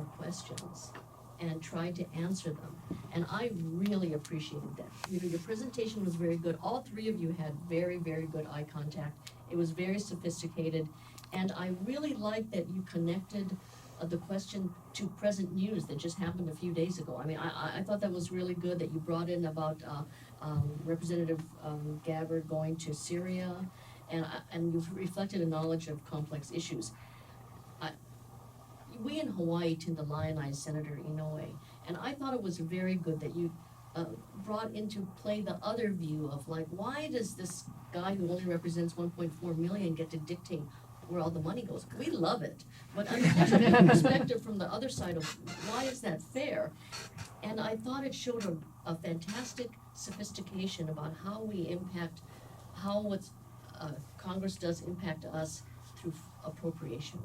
our questions and tried to answer them. And I really appreciated that. You know, your presentation was very good. All three of you had very, very good eye contact. It was very sophisticated. And I really liked that you connected the question to present news that just happened a few days ago. I mean, I thought that was really good that you brought in about Representative Gabbard going to Syria, and you've reflected a knowledge of complex issues. We in Hawaii tend to lionize Senator Inoue, and I thought it was very good that you brought into play the other view of, like, why does this guy who only represents 1.4 million get to dictate where all the money goes? We love it, but I mean, there's a perspective from the other side of why is that fair? And I thought it showed a fantastic sophistication about how we impact, how what's Congress does impact us through appropriation,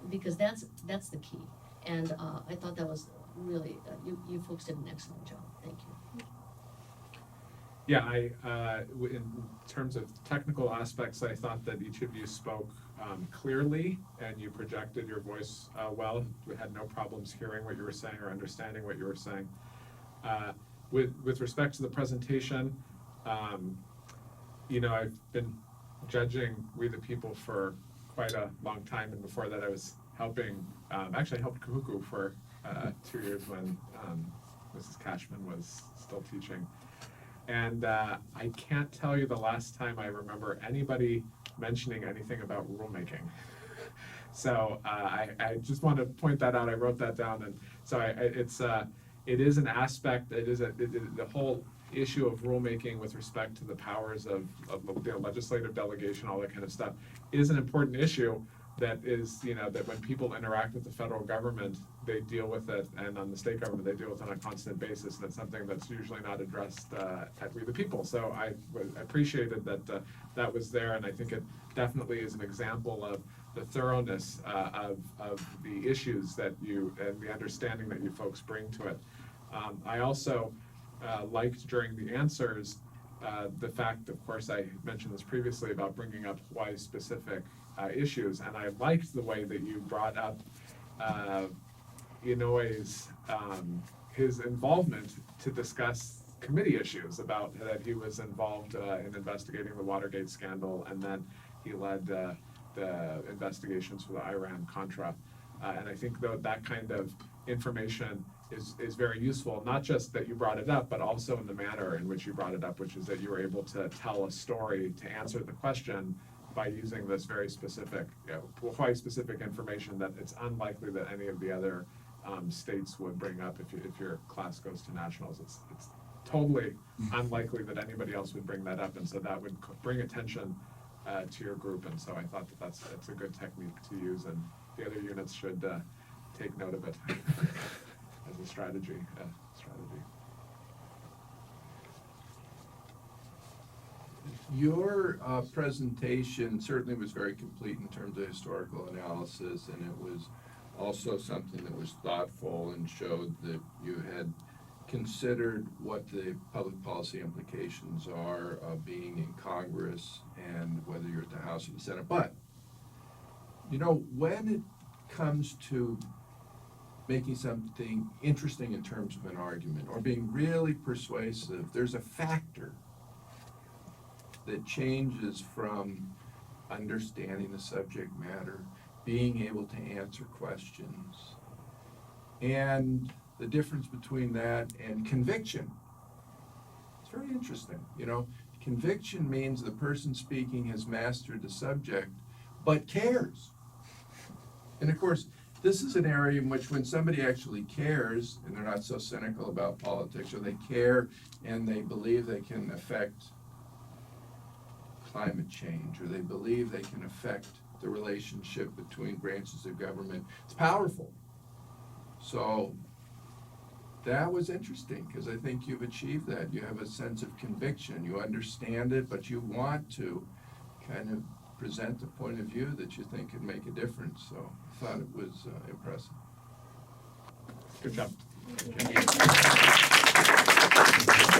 because that's the key. And I thought that was really, you folks did an excellent job. Thank you. Yeah, in terms of technical aspects, I thought that each of you spoke clearly, and you projected your voice well. We had no problems hearing what you were saying or understanding what you were saying. With respect to the presentation, you know, I've been judging We the People for quite a long time, and before that I was helping, actually I helped Kahuku for 2 years when Mrs. Cashman was still teaching. And I can't tell you the last time I remember anybody mentioning anything about rulemaking. So I just want to point that out. I wrote that down, and so it is an aspect. The whole issue of rulemaking with respect to the powers of you know, legislative delegation, all that kind of stuff, is an important issue. That is, you know, that when people interact with the federal government, they deal with it, and on the state government, they deal with it on a constant basis, and it's something that's usually not addressed at We the People. So I appreciated that that was there, and I think it definitely is an example of the thoroughness of the issues that you, and the understanding that you folks bring to it. I also liked during the answers the fact, of course, I mentioned this previously about bringing up Hawaii-specific issues, and I liked the way that you brought up Inoue's his involvement to discuss committee issues, about that he was involved in investigating the Watergate scandal, and then he led the investigations for the Iran-Contra, and I think that kind of information is very useful, not just that you brought it up, but also in the manner in which you brought it up, which is that you were able to tell a story to answer the question by using this very specific, quite specific information that it's unlikely that any of the other states would bring up if your class goes to nationals. It's totally unlikely that anybody else would bring that up, and so that would bring attention to your group. And so I thought that that's a good technique to use, and the other units should take note of it as a strategy. Your presentation certainly was very complete in terms of historical analysis, and it was also something that was thoughtful and showed that you had considered what the public policy implications are of being in Congress and whether you're at the House or the Senate. But, you know, when it comes to making something interesting in terms of an argument or being really persuasive, there's a factor that changes from understanding the subject matter, being able to answer questions, and the difference between that and conviction. It's very interesting. You know, conviction means the person speaking has mastered the subject, but cares. And of course, this is an area in which when somebody actually cares, and they're not so cynical about politics, or they care and they believe they can affect climate change, or they believe they can affect the relationship between branches of government, it's powerful. So that was interesting, because I think you've achieved that. You have a sense of conviction. You understand it, but you want to kind of present a point of view that you think could make a difference. So I thought it was impressive. Good job. Thank you.